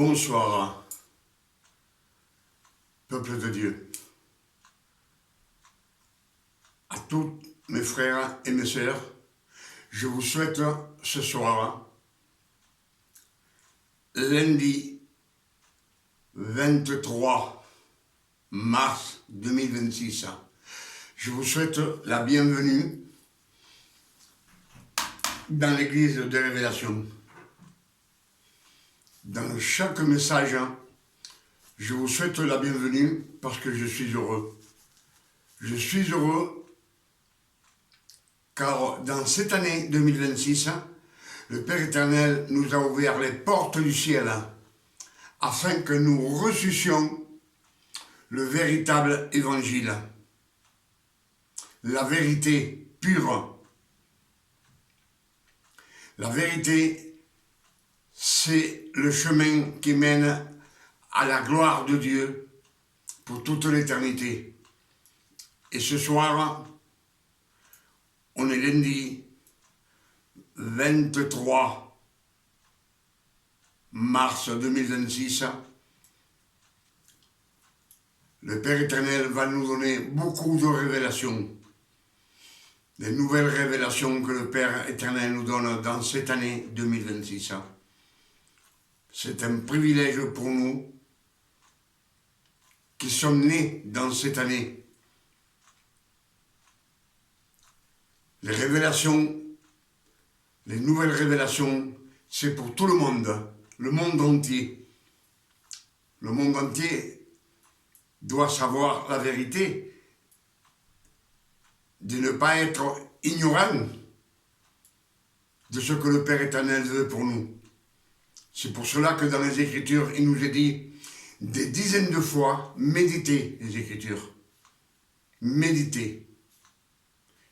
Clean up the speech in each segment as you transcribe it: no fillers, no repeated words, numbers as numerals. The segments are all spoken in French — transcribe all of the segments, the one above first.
Bonsoir, peuple de Dieu, à tous mes frères et mes sœurs, je vous souhaite ce soir, lundi 23 mars 2026, je vous souhaite la bienvenue dans l'église de Révélation. Dans chaque message, je vous souhaite la bienvenue parce que je suis heureux. Je suis heureux car dans cette année 2026, le Père éternel nous a ouvert les portes du ciel afin que nous reçussions le véritable évangile, la vérité pure. La vérité, c'est le chemin qui mène à la gloire de Dieu pour toute l'éternité. Et ce soir, on est lundi 23 mars 2026. Le Père éternel va nous donner beaucoup de révélations. Des nouvelles révélations que le Père éternel nous donne dans cette année 2026. C'est un privilège pour nous qui sommes nés dans cette année. Les révélations, les nouvelles révélations, c'est pour tout le monde entier. Le monde entier doit savoir la vérité, de ne pas être ignorant de ce que le Père éternel veut pour nous. C'est pour cela que dans les Écritures, il nous est dit des dizaines de fois, méditez les Écritures. Méditez.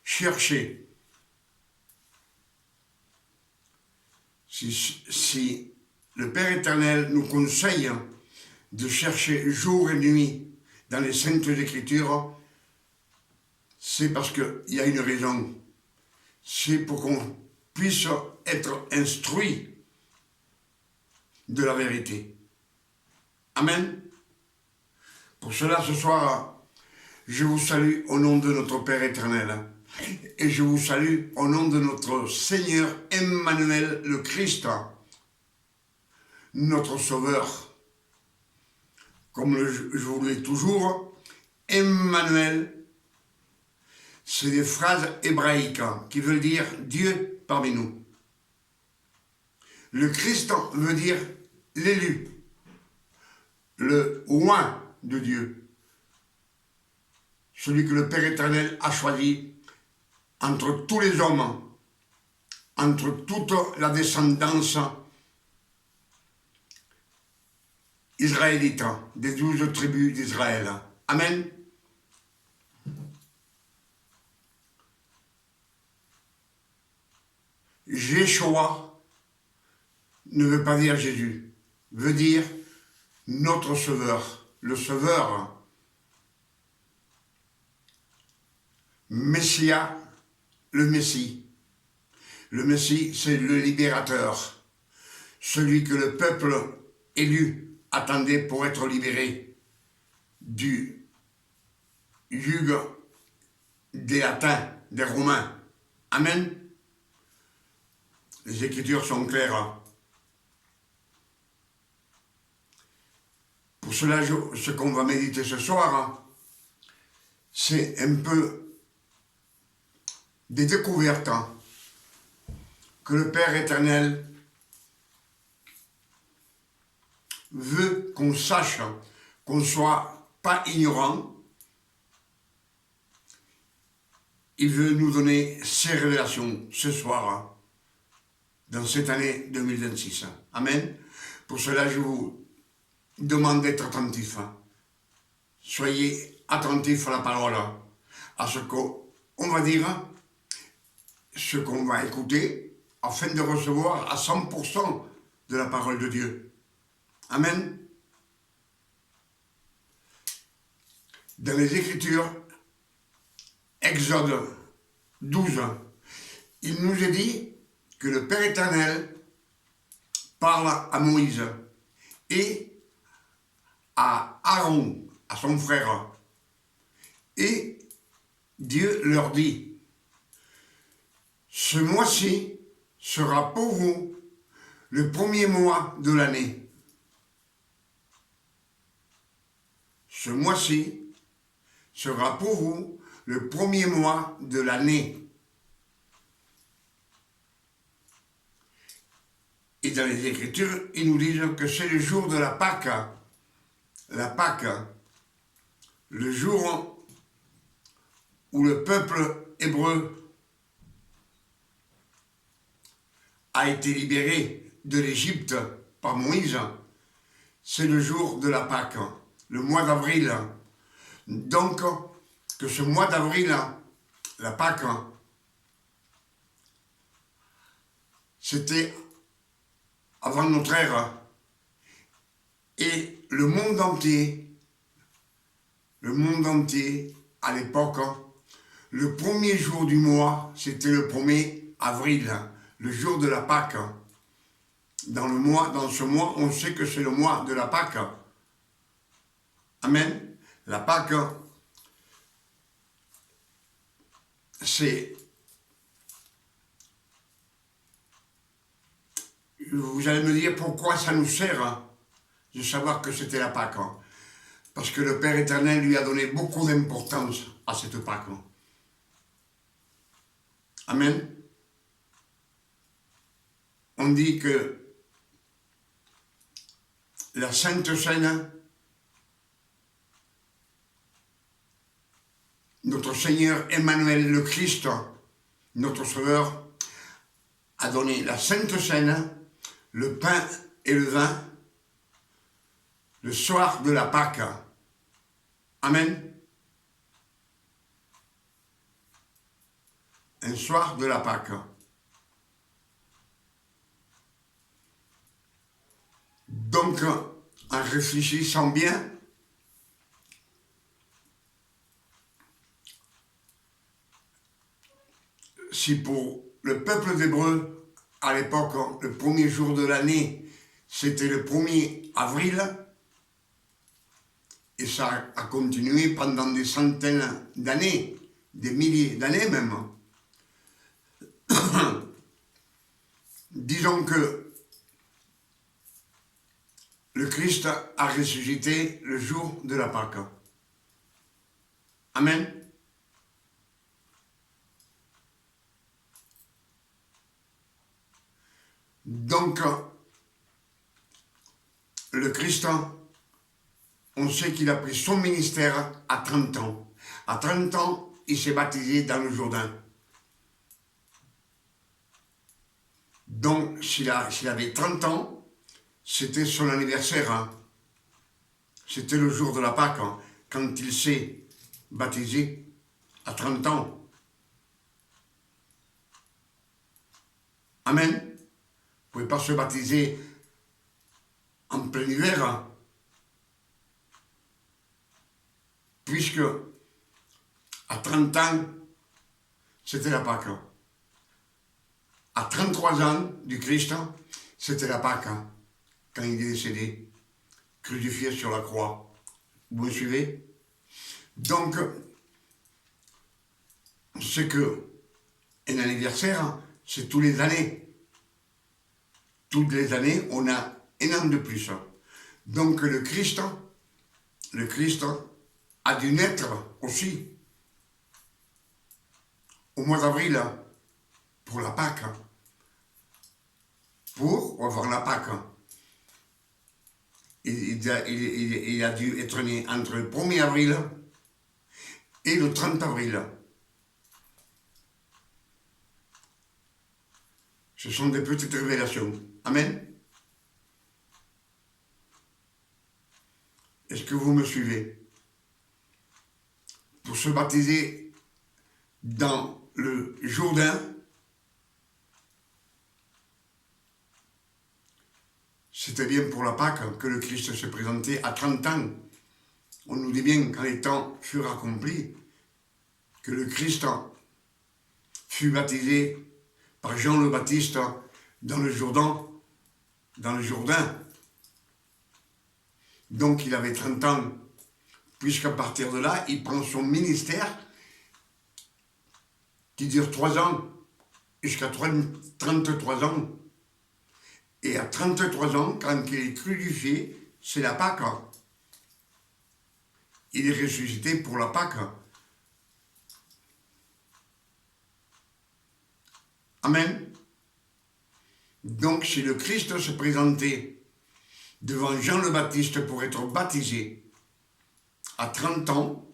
Cherchez. Si le Père éternel nous conseille de chercher jour et nuit dans les Saintes Écritures, c'est parce qu'il y a une raison. C'est pour qu'on puisse être instruit de la vérité. Amen. Pour cela, ce soir, je vous salue au nom de notre Père éternel. Et je vous salue au nom de notre Seigneur Emmanuel le Christ, notre Sauveur. Comme je vous le dis toujours, Emmanuel, c'est des phrases hébraïques qui veulent dire Dieu parmi nous. Le Christ veut dire l'élu, le oint de Dieu, celui que le Père éternel a choisi entre tous les hommes, entre toute la descendance israélite, des 12 tribus d'Israël. Amen. Jéhoshua ne veut pas dire Jésus, veut dire notre Sauveur, le Sauveur. Messia, le Messie. Le Messie, c'est le libérateur, celui que le peuple élu attendait pour être libéré du juge des Latins, des Romains. Amen. Les Écritures sont claires. Pour cela, ce qu'on va méditer ce soir, c'est un peu des découvertes que le Père éternel veut qu'on sache, qu'on ne soit pas ignorant. Il veut nous donner ses révélations ce soir, dans cette année 2026. Amen. Pour cela, je vous demande d'être attentif. Soyez attentifs à la parole, à ce qu'on va dire, ce qu'on va écouter, afin de recevoir à 100% de la parole de Dieu. Amen. Dans les Écritures, Exode 12, il nous est dit que le Père éternel parle à Moïse et à Aaron, à son frère. Et Dieu leur dit, ce mois-ci sera pour vous le premier mois de l'année. Ce mois-ci sera pour vous le premier mois de l'année. Et dans les Écritures, ils nous disent que c'est le jour de la Pâque. La Pâque, le jour où le peuple hébreu a été libéré de l'Égypte par Moïse. C'est le jour de la Pâque, le mois d'avril. Donc, que ce mois d'avril, la Pâque, c'était avant notre ère. Et le monde entier, à l'époque, le premier jour du mois, c'était le 1er avril, le jour de la Pâque. Dans ce mois, on sait que c'est le mois de la Pâque. Amen. La Pâque, c'est... Vous allez me dire pourquoi ça nous sert de savoir que c'était la Pâque. Parce que le Père éternel lui a donné beaucoup d'importance à cette Pâque. Amen. On dit que la Sainte Seine, notre Seigneur Emmanuel le Christ, notre Sauveur, a donné la Sainte Seine, le pain et le vin, le soir de la Pâque. Amen. Un soir de la Pâque. Donc, en réfléchissant bien, si pour le peuple d'Hébreu, à l'époque, le premier jour de l'année, c'était le 1er avril, et ça a continué pendant des centaines d'années, des milliers d'années même. Disons que le Christ a ressuscité le jour de la Pâque. Amen. Donc, le Christ, on sait qu'il a pris son ministère à 30 ans. À 30 ans, il s'est baptisé dans le Jourdain. Donc, s'il avait 30 ans, c'était son anniversaire. C'était le jour de la Pâque, quand il s'est baptisé à 30 ans. Amen. Vous ne pouvez pas se baptiser en plein hiver, puisque à 30 ans, c'était la Pâque. À 33 ans du Christ, c'était la Pâque, quand il est décédé, crucifié sur la croix. Vous me suivez? Donc, c'est que un anniversaire, c'est tous les années. Toutes les années, on a un an de plus. Donc le Christ a dû naître aussi au mois d'avril pour la Pâque. Pour avoir la Pâque. Il a dû être né entre le 1er avril et le 30 avril. Ce sont des petites révélations. Amen. Est-ce que vous me suivez? Pour se baptiser dans le Jourdain, c'était bien pour la Pâque que le Christ se présentait à 30 ans. On nous dit bien quand les temps furent accomplis, que le Christ fut baptisé par Jean le Baptiste dans le Jourdain. Donc il avait 30 ans, puisqu'à partir de là, il prend son ministère qui dure 3 ans, jusqu'à 33 ans. Et à 33 ans, quand il est crucifié, c'est la Pâque. Il est ressuscité pour la Pâque. Amen. Donc si le Christ se présentait devant Jean le Baptiste pour être baptisé à 30 ans,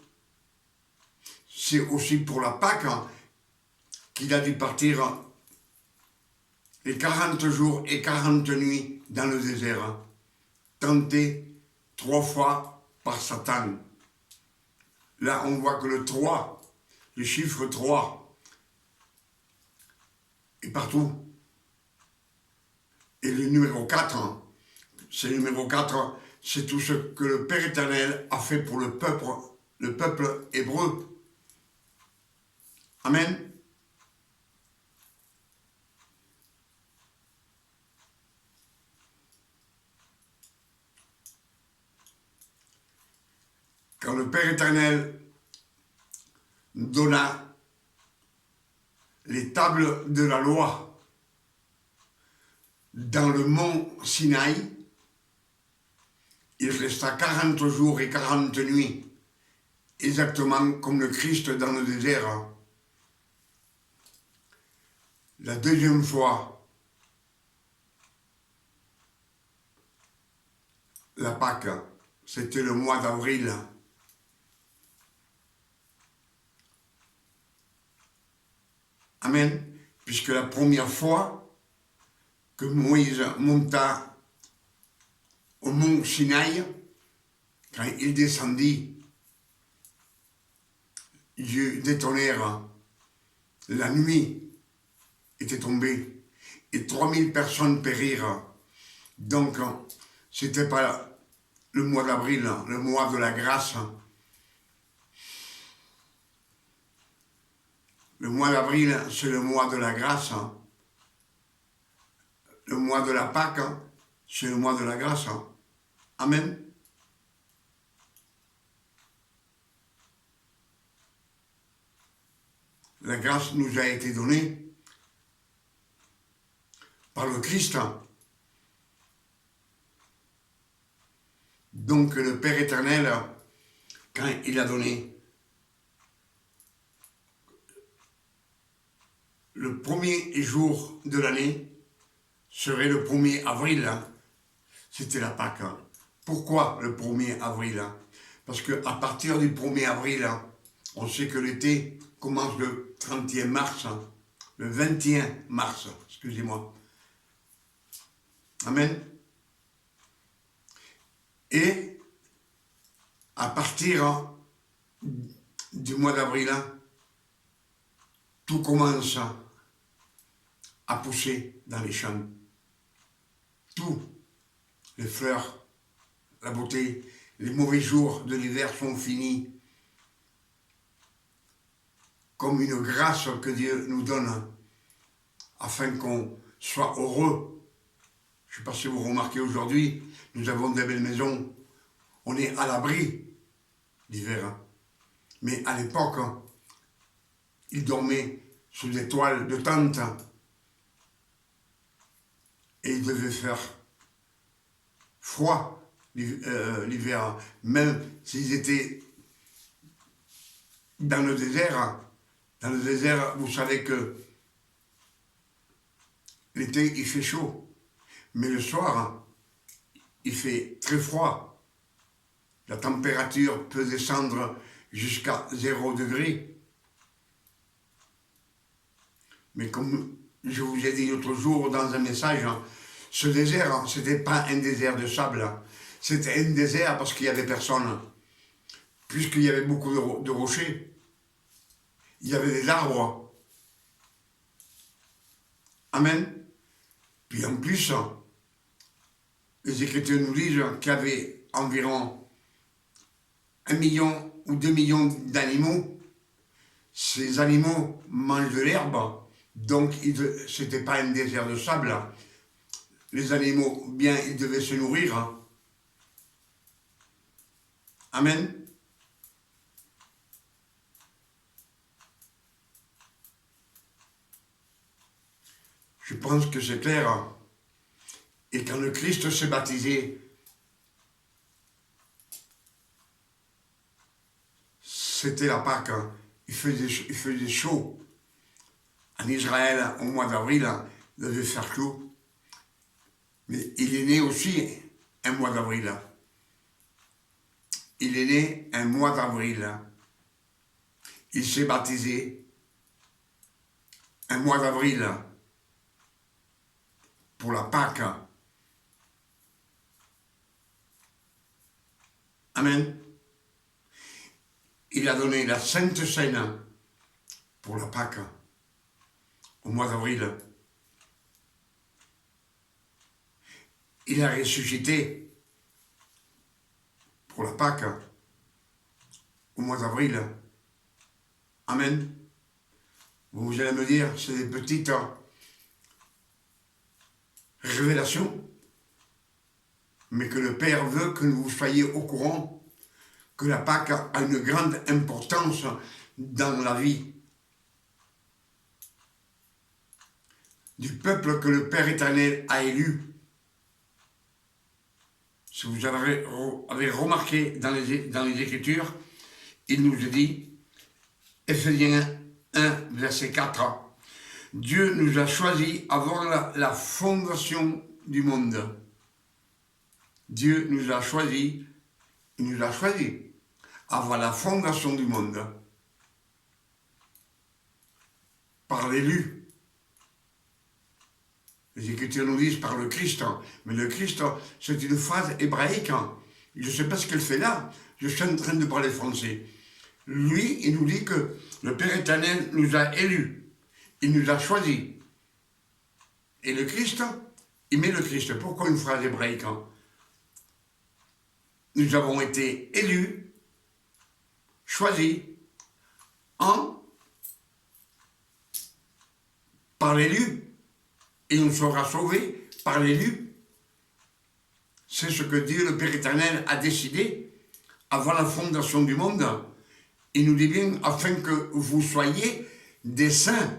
c'est aussi pour la Pâque qu'il a dû partir les 40 jours et 40 nuits dans le désert, tenté 3 fois par Satan. Là, on voit que le 3, le chiffre 3, est partout. Et le numéro 4, c'est le numéro 4, c'est tout ce que le Père éternel a fait pour le peuple hébreu. Amen. Quand le Père éternel donna les tables de la loi dans le mont Sinaï, il resta 40 jours et 40 nuits, exactement comme le Christ dans le désert. La deuxième fois, la Pâque, c'était le mois d'avril. Amen. Puisque la première fois que Moïse monta au mont Sinaï, quand il descendit des tonnerres, la nuit était tombée et 3000 personnes périrent. Donc, c'était pas le mois d'avril, le mois de la grâce. Le mois d'avril, c'est le mois de la grâce. Le mois de la Pâque, c'est le mois de la grâce. Amen. La grâce nous a été donnée par le Christ. Donc le Père éternel, quand il a donné le premier jour de l'année, serait le 1er avril, c'était la Pâque. Pourquoi le 1er avril? Parce qu'à partir du 1er avril, on sait que l'été commence le 31 mars, le 21 mars, excusez-moi. Amen. Et à partir du mois d'avril, tout commence à pousser dans les champs. Tout, les fleurs, la beauté, les mauvais jours de l'hiver sont finis. Comme une grâce que Dieu nous donne, afin qu'on soit heureux. Je ne sais pas si vous remarquez aujourd'hui, nous avons des belles maisons, on est à l'abri d'hiver. Mais à l'époque, ils dormaient sous des toiles de tente et il devait faire froid l'hiver, même s'ils étaient dans le désert. Dans le désert, vous savez que l'été, il fait chaud, mais le soir, il fait très froid. La température peut descendre jusqu'à 0 degré. Mais comme je vous ai dit l'autre jour dans un message, ce désert, ce n'était pas un désert de sable, c'était un désert parce qu'il n'y avait personne. Puisqu'il y avait beaucoup de rochers, il y avait des arbres. Amen. Puis en plus, les Écritures nous disent qu'il y avait environ 1 million ou 2 millions d'animaux. Ces animaux mangent de l'herbe, donc ce n'était pas un désert de sable. Les animaux, bien, ils devaient se nourrir. Amen. Je pense que c'est clair. Et quand le Christ s'est baptisé, c'était la Pâque. Il faisait chaud. En Israël, au mois d'avril, il devait faire chaud. Mais il est né aussi un mois d'avril. Il est né un mois d'avril. Il s'est baptisé un mois d'avril pour la Pâque. Amen. Il a donné la Sainte Seine pour la Pâque au mois d'avril. Il a ressuscité pour la Pâque au mois d'avril. Amen. Vous allez me dire, c'est des petites révélations, mais que le Père veut que vous soyez au courant que la Pâque a une grande importance dans la vie du peuple que le Père éternel a élu. Si vous avez remarqué dans les Écritures, il nous dit, Éphésiens 1, verset 4, Dieu nous a choisis avant la fondation du monde. Dieu nous a choisis, il nous a choisis avant la fondation du monde. Par l'élu. Les Écritures nous disent par le Christ, mais le Christ, c'est une phrase hébraïque. Je ne sais pas ce qu'elle fait là, je suis en train de parler français. Lui, il nous dit que le Père éternel nous a élus, il nous a choisis. Et le Christ, il met le Christ. Pourquoi une phrase hébraïque? Nous avons été élus, choisis, par l'élu. Et on sera sauvé par l'élu. C'est ce que Dieu le Père éternel a décidé avant la fondation du monde. Il nous dit bien, afin que vous soyez des saints.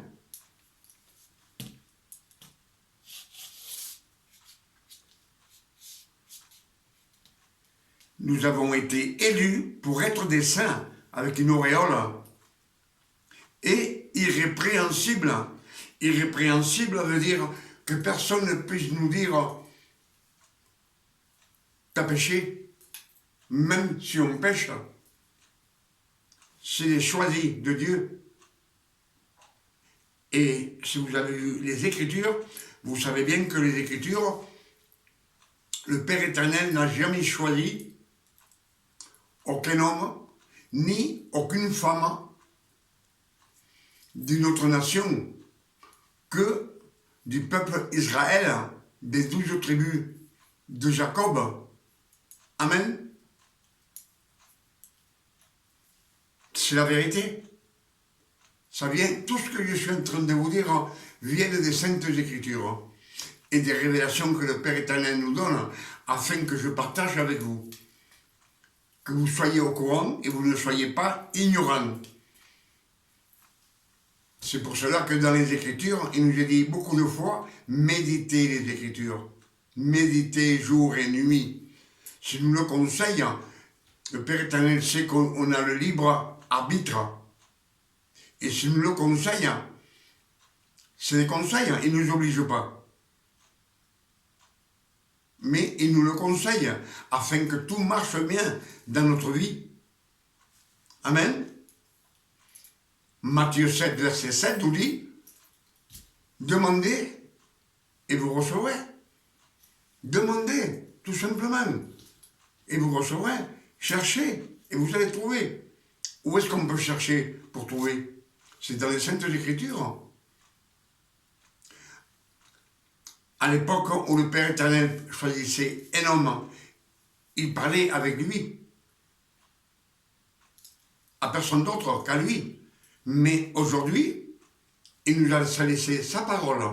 Nous avons été élus pour être des saints, avec une auréole, et irrépréhensibles. Irrépréhensible veut dire que personne ne puisse nous dire « t'as péché », même si on pêche. C'est les choisis de Dieu. Et si vous avez lu les Écritures, vous savez bien que les Écritures, le Père éternel n'a jamais choisi aucun homme, ni aucune femme d'une autre nation que du peuple Israël, des 12 tribus de Jacob. Amen. C'est la vérité. Ça vient, tout ce que je suis en train de vous dire vient des Saintes Écritures et des révélations que le Père éternel nous donne afin que je partage avec vous. Que vous soyez au courant et vous ne soyez pas ignorants. C'est pour cela que dans les Écritures, il nous est dit beaucoup de fois, méditez les Écritures. Méditez jour et nuit. Si nous le conseillons, le Père éternel sait qu'on a le libre arbitre. Et si nous le conseillons, c'est des conseils, il ne nous oblige pas. Mais il nous le conseille afin que tout marche bien dans notre vie. Amen. Matthieu 7, verset 7 nous dit « Demandez et vous recevrez. » Demandez, tout simplement, et vous recevrez. Cherchez et vous allez trouver. Où est-ce qu'on peut chercher pour trouver? C'est dans les Saintes Écritures. À l'époque où le Père éternel choisissait un homme, il parlait avec lui. À personne d'autre qu'à lui. Mais aujourd'hui, il nous a laissé sa parole.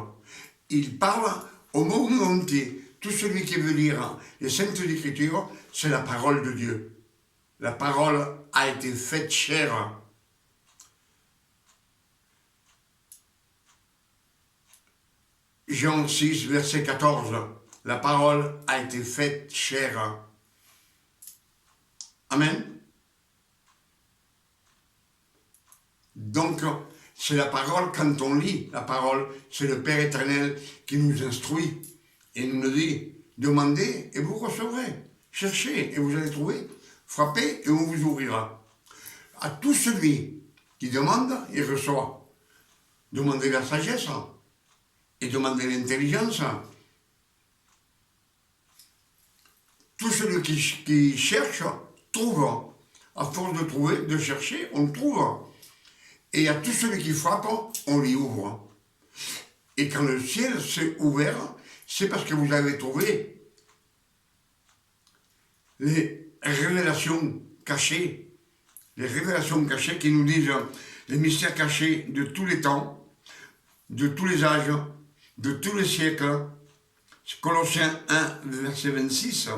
Il parle au monde entier. Tout celui qui veut lire les Saintes Écritures, c'est la parole de Dieu. la parole a été faite chair. Jean 6, verset 14. La parole a été faite chair. Amen. Donc, c'est la parole, quand on lit la parole, c'est le Père éternel qui nous instruit et nous dit, demandez et vous recevrez, cherchez et vous allez trouver, frappez et on vous ouvrira. À tout celui qui demande, il reçoit. Demandez la sagesse et demandez l'intelligence. Tout celui qui cherche, trouve. À force de trouver, de chercher, on trouve. Et à tout celui qui frappe, on lui ouvre. Et quand le ciel s'est ouvert, c'est parce que vous avez trouvé les révélations cachées. Les révélations cachées qui nous disent les mystères cachés de tous les temps, de tous les âges, de tous les siècles. Colossiens 1, verset 26.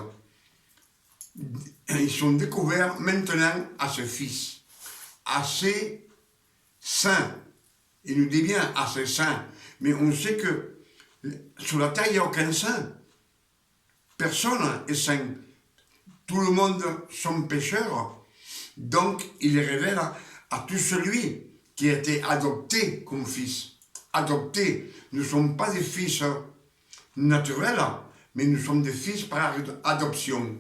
Ils sont découverts maintenant à ce Fils, à ses saints. Il nous dit bien à ses saints. Mais on sait que sur la terre, il n'y a aucun saint. Personne est saint. Tout le monde sont pécheurs. Donc, il les révèle à tout celui qui a été adopté comme fils. Adopté. Nous ne sommes pas des fils naturels, mais nous sommes des fils par adoption.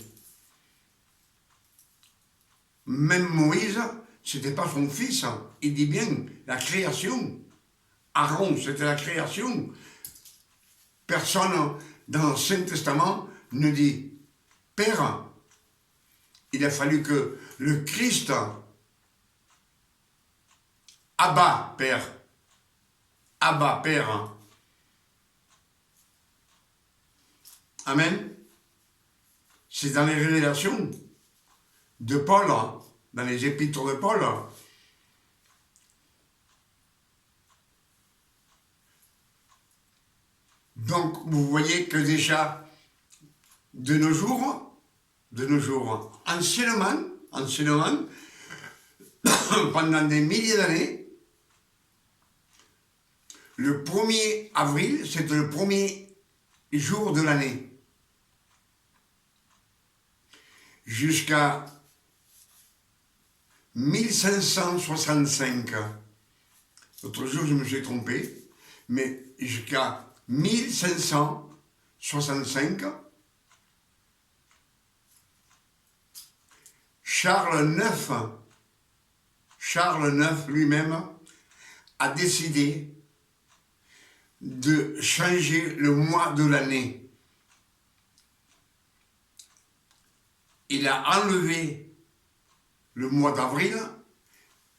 Même Moïse, c'était pas son fils. Il dit bien la création. Aaron, c'était la création. Personne dans l'Ancien Testament ne dit Père. Il a fallu que le Christ, Abba, Père. Abba, Père. Amen. C'est dans les révélations de Paul, dans les épîtres de Paul. Donc, vous voyez que déjà, de nos jours, anciennement, pendant des milliers d'années, le 1er avril, c'était le premier jour de l'année. Jusqu'à 1565. L'autre jour, je me suis trompé, mais jusqu'à 1565, Charles IX lui-même a décidé de changer le mois de l'année. Il a enlevé le mois d'avril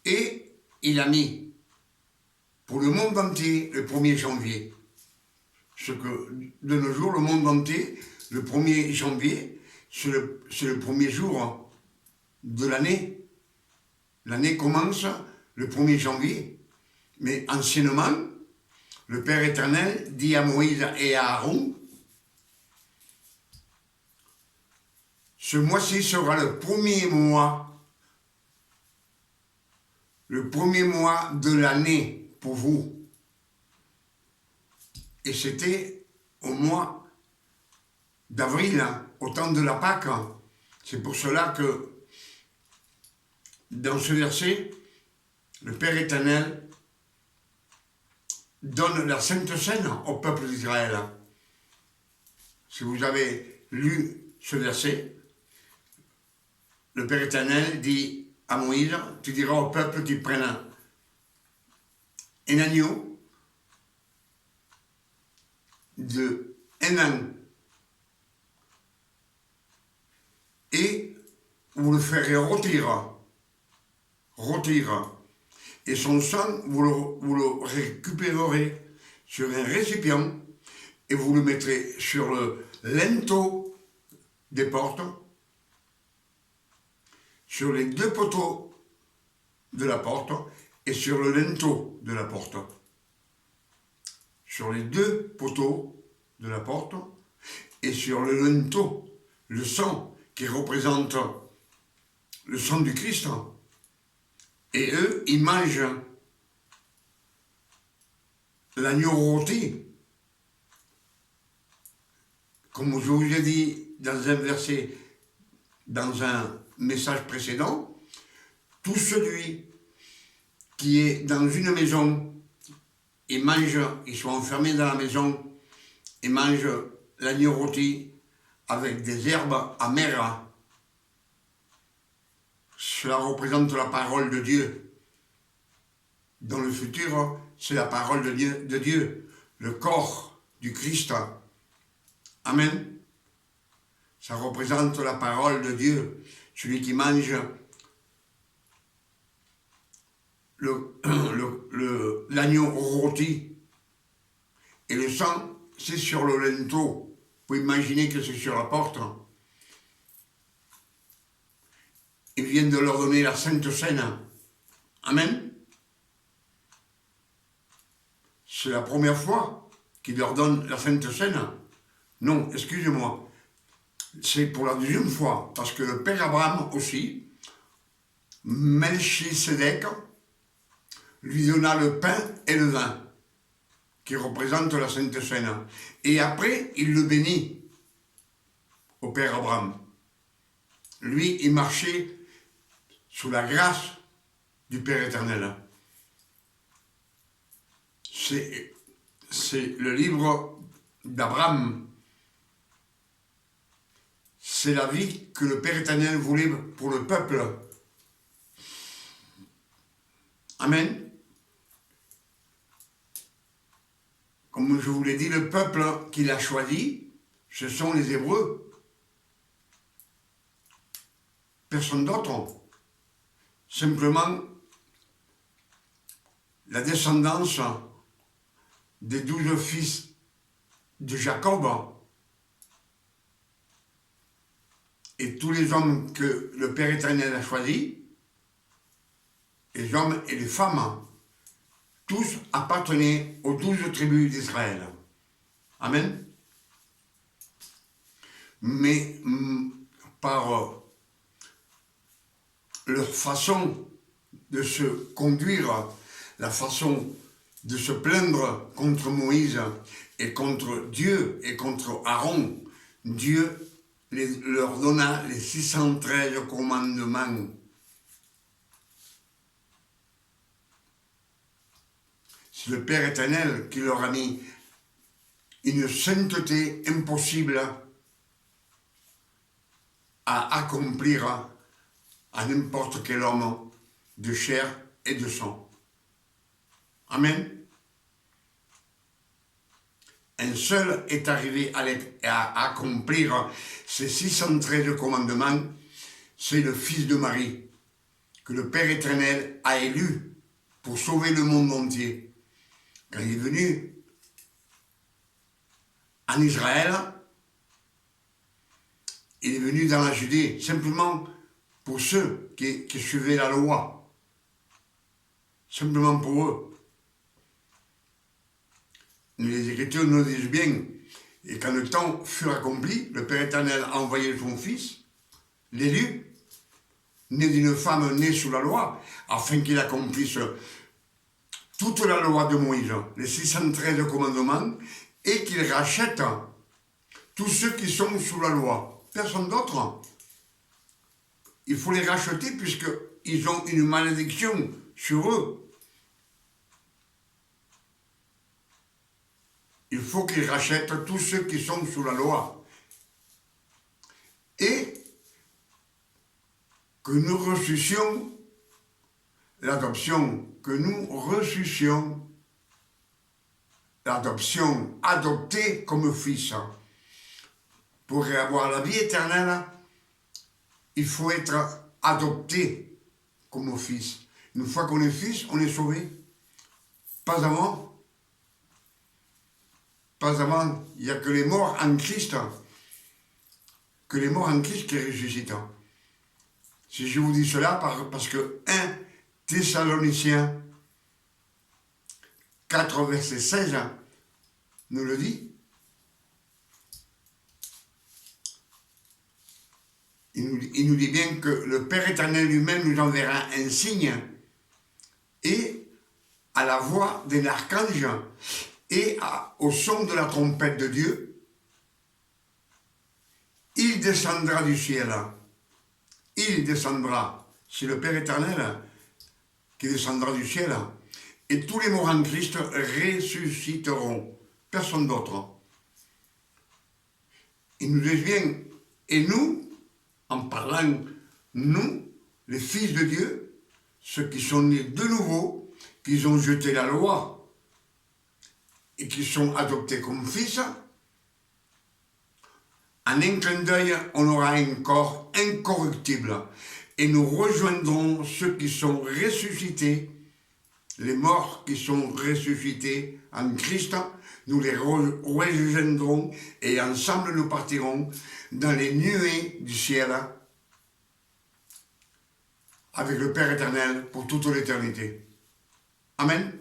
et il a mis pour le monde entier le 1er janvier. Ce que de nos jours, le monde entier, le 1er janvier, c'est le premier jour de l'année. L'année commence le 1er janvier. Mais anciennement, le Père éternel dit à Moïse et à Aaron, ce mois-ci sera le premier mois de l'année pour vous. Et c'était au mois d'avril, au temps de la Pâque. C'est pour cela que dans ce verset, le Père éternel donne la Sainte Seine au peuple d'Israël. Si vous avez lu ce verset, le Père éternel dit à Moïse, tu diras au peuple qu'ils prennent un agneau de 1 an et vous le ferez rôtir. Et son sang, vous le récupérerez sur un récipient et vous le mettrez sur le linteau des portes, sur les 2 poteaux de la porte et sur le linteau de la porte. Sur les 2 poteaux de la porte et sur le linteau, le sang qui représente le sang du Christ. Et eux, ils mangent l'agneau rôti. Comme je vous ai dit dans un verset, dans un message précédent, tout celui qui est dans une maison, il mange, ils sont enfermés dans la maison, ils mangent l'agneau rôti avec des herbes amères. Cela représente la parole de Dieu. Dans le futur, c'est la parole de Dieu, le corps du Christ. Amen. Ça représente la parole de Dieu. Celui qui mange l'agneau rôti et le sang, c'est sur le linteau. Vous pouvez imaginer que c'est sur la porte. Ils viennent de leur donner la Sainte Seine. Amen. C'est la première fois qu'ils leur donnent la Sainte Seine. Non, excusez-moi. C'est pour la deuxième fois, parce que le Père Abraham aussi, Melchisédek, lui donna le pain et le vin, qui représentent la Sainte Seine. Et après, il le bénit au Père Abraham. Lui, il marchait sous la grâce du Père éternel. C'est le livre d'Abraham. C'est la vie que le Père éternel voulait pour le peuple. Amen. Comme je vous l'ai dit, le peuple qu'il a choisi, ce sont les Hébreux. Personne d'autre. Simplement, la descendance des 12 fils de Jacob et tous les hommes que le Père éternel a choisis, les hommes et les femmes, tous appartenaient aux 12 tribus d'Israël. Amen. Mais par leur façon de se conduire, la façon de se plaindre contre Moïse et contre Dieu et contre Aaron, Dieu leur donna les 613 commandements. C'est le Père éternel qui leur a mis une sainteté impossible à accomplir à n'importe quel homme de chair et de sang. Amen. Un seul est arrivé à accomplir ces 613 commandements, c'est le Fils de Marie, que le Père éternel a élu pour sauver le monde entier. Quand il est venu en Israël, il est venu dans la Judée, simplement pour ceux qui suivaient la loi. Simplement pour eux. Les Écritures nous disent bien, et quand le temps fut accompli, le Père éternel a envoyé son Fils, l'élu, né d'une femme née sous la loi, afin qu'il accomplisse toute la loi de Moïse, les 613 commandements, et qu'il rachète tous ceux qui sont sous la loi. Personne d'autre. Il faut les racheter puisqu'ils ont une malédiction sur eux. Il faut qu'ils rachètent tous ceux qui sont sous la loi. Et que nous reçussions l'adoption, que nous reçussions l'adoption, adopté comme fils. Pour avoir la vie éternelle, il faut être adopté comme fils. Une fois qu'on est fils, on est sauvé. Pas avant. Pas avant. Il n'y a que les morts en Christ. Que les morts en Christ qui ressuscitent. Si je vous dis cela, parce que 1 Thessaloniciens 4, verset 16 nous le dit. il nous dit bien que le Père éternel lui-même nous enverra un signe et à la voix d'un archange et au son de la trompette de Dieu, il descendra du ciel. Il descendra. C'est le Père éternel qui descendra du ciel. Et tous les morts en Christ ressusciteront. Personne d'autre. Il nous dit bien, et nous, en parlant, nous, les fils de Dieu, ceux qui sont nés de nouveau, qui ont jeté la loi et qui sont adoptés comme fils, en un clin d'œil, on aura un corps incorruptible et nous rejoindrons ceux qui sont ressuscités, les morts qui sont ressuscités en Christ, nous les rejoindrons et ensemble nous partirons dans les nuées du ciel avec le Père éternel pour toute l'éternité. Amen.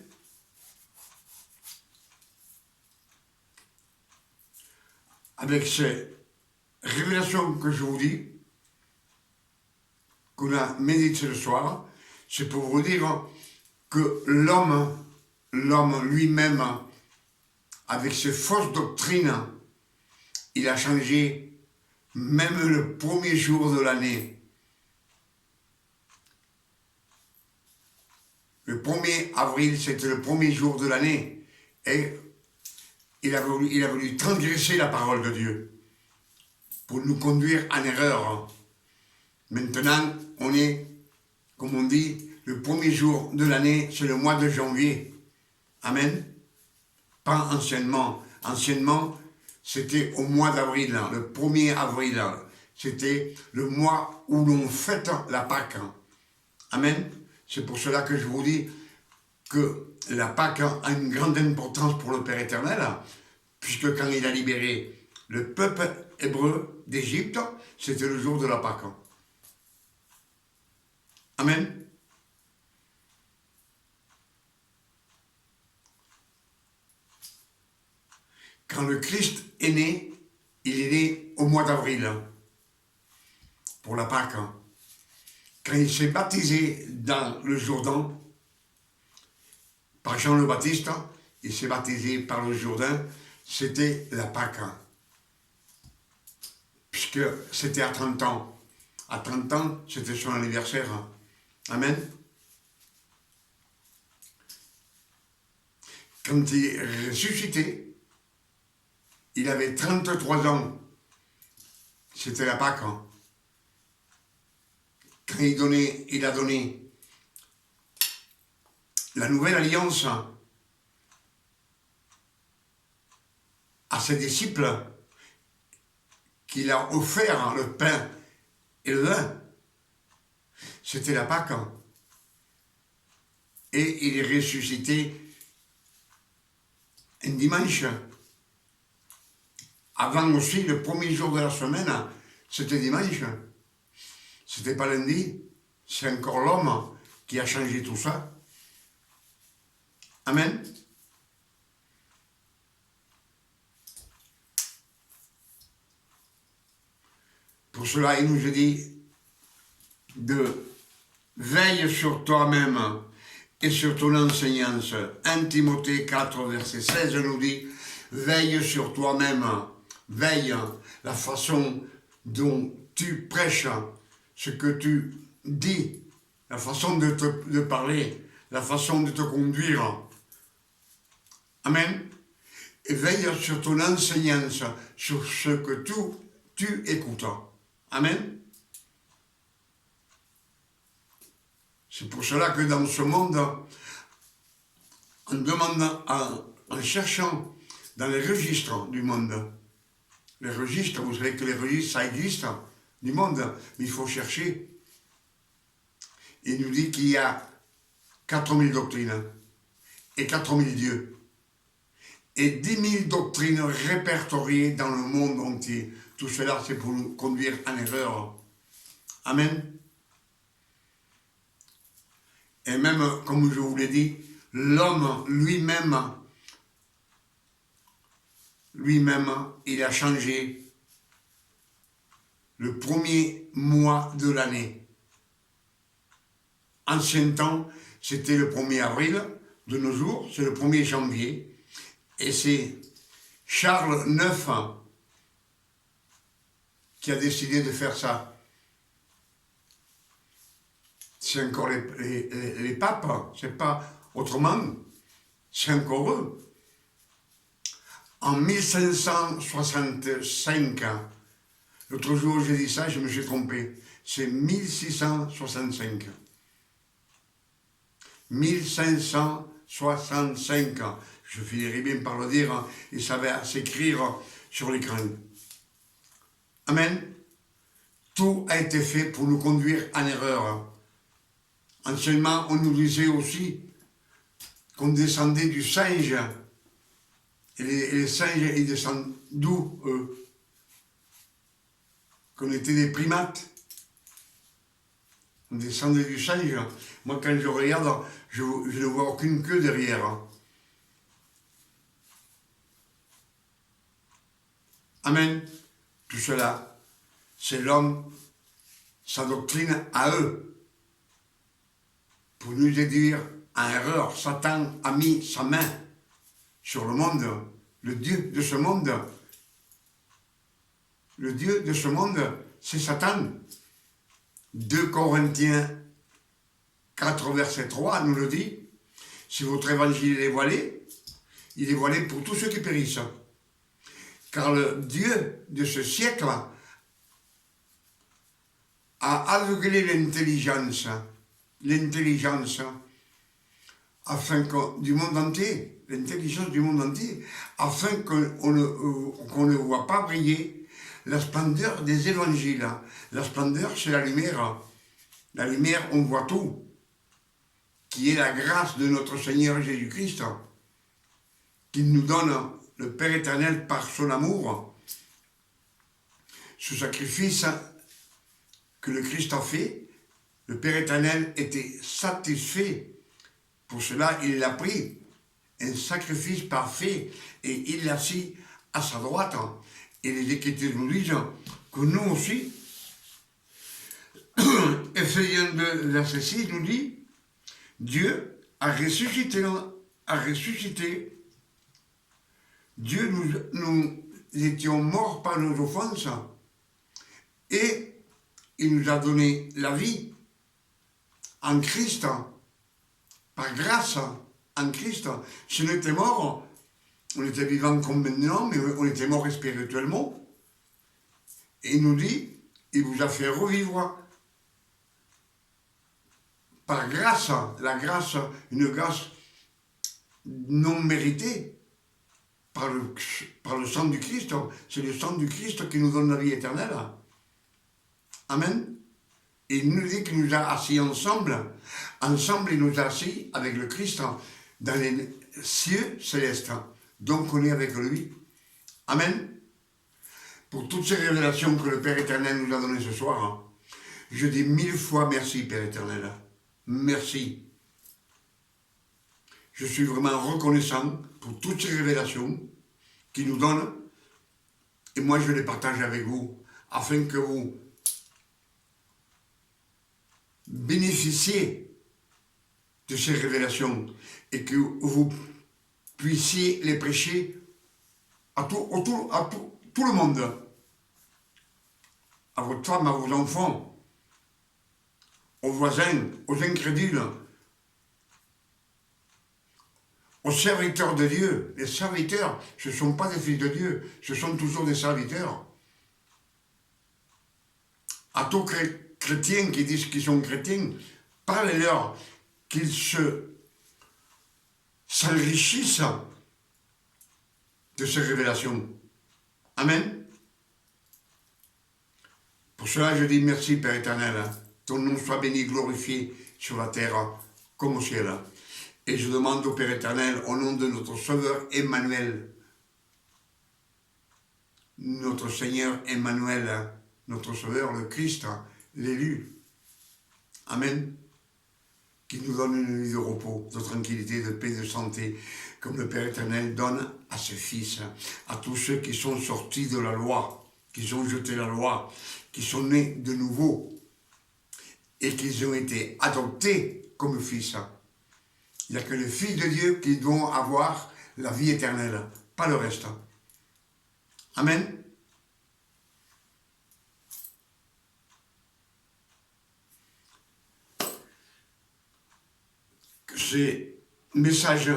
Avec ces révélations que je vous dis, qu'on a médité ce soir, c'est pour vous dire que l'homme lui-même, avec ses fausses doctrines, il a changé même le premier jour de l'année. Le 1er avril, c'était le premier jour de l'année. Et il a voulu transgresser la parole de Dieu pour nous conduire en erreur. Maintenant, on est, comme on dit, le premier jour de l'année, c'est le mois de janvier. Amen. Pas anciennement. Anciennement, c'était au mois d'avril, le 1er avril. C'était le mois où l'on fête la Pâque. Amen. C'est pour cela que je vous dis que la Pâque a une grande importance pour le Père éternel, puisque quand il a libéré le peuple hébreu d'Égypte, c'était le jour de la Pâque. Amen. Quand le Christ est né, il est né au mois d'avril, pour la Pâque. Quand il s'est baptisé dans le Jourdain, par Jean le Baptiste, il s'est baptisé par le Jourdain, c'était la Pâque. Puisque c'était à 30 ans. À 30 ans, c'était son anniversaire. Amen. Quand il est ressuscité, il avait 33 ans. C'était la Pâque. Quand il a donné la nouvelle alliance à ses disciples, qu'il a offert le pain et le vin, c'était la Pâque. Et il est ressuscité un dimanche. Avant aussi, le premier jour de la semaine, c'était dimanche. C'était pas lundi. C'est encore l'homme qui a changé tout ça. Amen. Pour cela, il nous dit de veille sur toi-même et sur ton enseignance. 1 Timothée 4, verset 16 nous dit, veille sur toi-même, veille la façon dont tu prêches, ce que tu dis, la façon de parler, la façon de te conduire. Amen. Et veille sur ton enseignance, sur ce que tu écoutes. Amen. C'est pour cela que dans ce monde, en demandant, en cherchant dans les registres du monde, les registres, vous savez que les registres, ça existe du monde, mais il faut chercher. Il nous dit qu'il y a 4000 doctrines et 4000 dieux et 10 000 doctrines répertoriées dans le monde entier. Tout cela, c'est pour nous conduire en erreur. Amen. Et même, comme je vous l'ai dit, l'homme lui-même, il a changé le premier mois de l'année. Ancien temps, c'était le 1er avril, de nos jours, c'est le 1er janvier, et c'est Charles IX qui a décidé de faire ça. C'est encore les papes, c'est pas autrement, c'est encore eux. En 1565, l'autre jour j'ai dit ça, je me suis trompé, c'est 1665. 1565, je finirai bien par le dire, et ça va s'écrire sur l'écran. Amen. Tout a été fait pour nous conduire en erreur. Anciennement, on nous disait aussi qu'on descendait du singe. Et les singes, ils descendent d'où, eux? Qu'on était des primates. On descendait du singe. Moi, quand je regarde, je ne vois aucune queue derrière. Amen. Tout cela, c'est l'homme, sa doctrine à eux. Pour nous aider en erreur, Satan a mis sa main sur le monde, le Dieu de ce monde. Le Dieu de ce monde, c'est Satan. 2 Corinthiens 4, verset 3 nous le dit. Si votre évangile est voilé, il est voilé pour tous ceux qui périssent. Car le Dieu de ce siècle a aveuglé l'intelligence du monde entier, l'intelligence du monde entier, afin qu'on ne voit pas briller la splendeur des évangiles. La splendeur, c'est la lumière. La lumière, on voit tout, qui est la grâce de notre Seigneur Jésus-Christ, qui nous donne le Père éternel par son amour. Ce sacrifice que le Christ a fait, le Père éternel était satisfait. Pour cela, il l'a pris, un sacrifice parfait, et il l'a assis à sa droite. Et les Écritures nous disent que nous aussi, Ephésiens 2, verset 6 nous dit, Dieu a ressuscité. Dieu, nous étions morts par nos offenses, et il nous a donné la vie en Christ, par grâce en Christ. Si on était mort, on était vivant comme maintenant, mais on était mort spirituellement. Et il nous dit, il vous a fait revivre par grâce, la grâce, une grâce non méritée, par le sang du Christ. C'est le sang du Christ qui nous donne la vie éternelle. Amen. Et il nous dit qu'il nous a assis ensemble. Ensemble, il nous a assis avec le Christ dans les cieux célestes. Donc, on est avec lui. Amen. Pour toutes ces révélations que le Père éternel nous a données ce soir, je dis 1000 fois merci, Père éternel. Merci. Je suis vraiment reconnaissant pour toutes ces révélations qu'il nous donne. Et moi, je les partage avec vous, afin que vous bénéficiez de ces révélations et que vous puissiez les prêcher à tout le monde, à votre femme, à vos enfants, aux voisins, aux incrédules, aux serviteurs de Dieu. Les serviteurs, ce ne sont pas des fils de Dieu, ce sont toujours des serviteurs. À tous chrétiens qui disent qu'ils sont chrétiens, parlez-leur qu'ils s'enrichissent de ces révélations. Amen. Pour cela, je dis merci, Père éternel. Ton nom soit béni, glorifié sur la terre comme au ciel. Et je demande au Père éternel, au nom de notre Sauveur Emmanuel, notre Seigneur Emmanuel, notre Sauveur, le Christ, l'élu. Amen. Qui nous donne une vie de repos, de tranquillité, de paix, de santé, comme le Père éternel donne à ses fils, à tous ceux qui sont sortis de la loi. qu'ils ont jeté la loi, qui sont nés de nouveau et qu'ils ont été adoptés comme fils. Il n'y a que les filles de Dieu qui vont avoir la vie éternelle, pas le reste. Amen. Que ces messages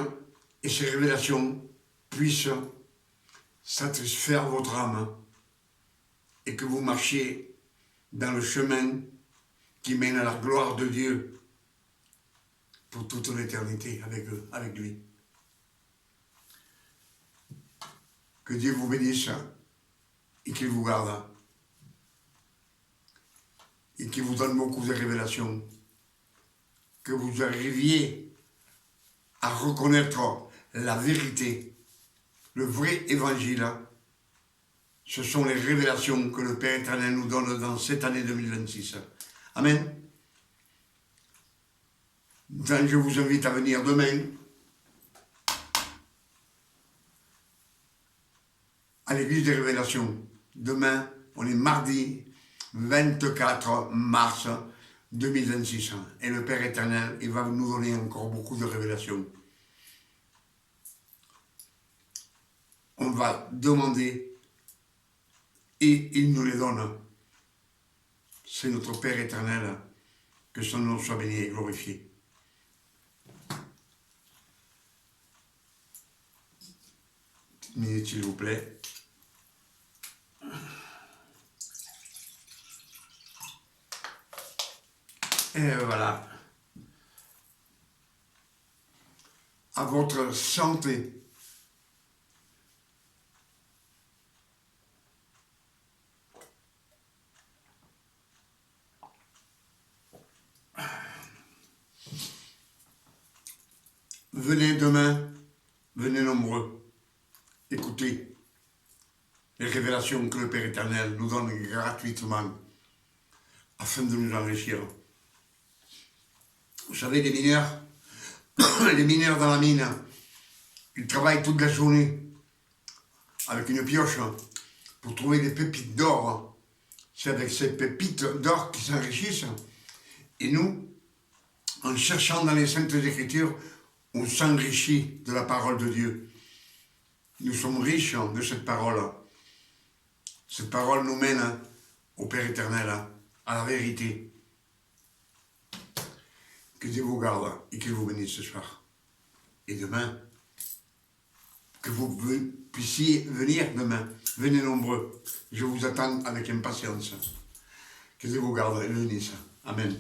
et ces révélations puissent satisfaire votre âme et que vous marchiez dans le chemin qui mène à la gloire de Dieu pour toute l'éternité avec lui. Que Dieu vous bénisse et qu'il vous garde et qu'il vous donne beaucoup de révélations, que vous arriviez à reconnaître la vérité, le vrai évangile. Ce sont les révélations que le Père éternel nous donne dans cette année 2026. Amen. Donc, je vous invite à venir demain à l'église des révélations. Demain, on est mardi 24 mars 2026. Et le Père éternel, il va nous donner encore beaucoup de révélations. On va demander et il nous les donne. C'est notre Père éternel, que son nom soit béni et glorifié. Une minute, s'il vous plaît. Et voilà. À votre santé. Venez demain, venez nombreux. Écoutez les révélations que le Père éternel nous donne gratuitement afin de nous enrichir. Vous savez, les mineurs dans la mine, ils travaillent toute la journée avec une pioche pour trouver des pépites d'or. C'est avec ces pépites d'or qu'ils s'enrichissent. Et nous, en cherchant dans les Saintes Écritures, on s'enrichit de la parole de Dieu. Nous sommes riches de cette parole. Cette parole nous mène au Père éternel, à la vérité. Que Dieu vous garde et qu'il vous bénisse ce soir. Et demain, que vous puissiez venir demain. Venez nombreux. Je vous attends avec impatience. Que Dieu vous garde et le bénisse. Amen.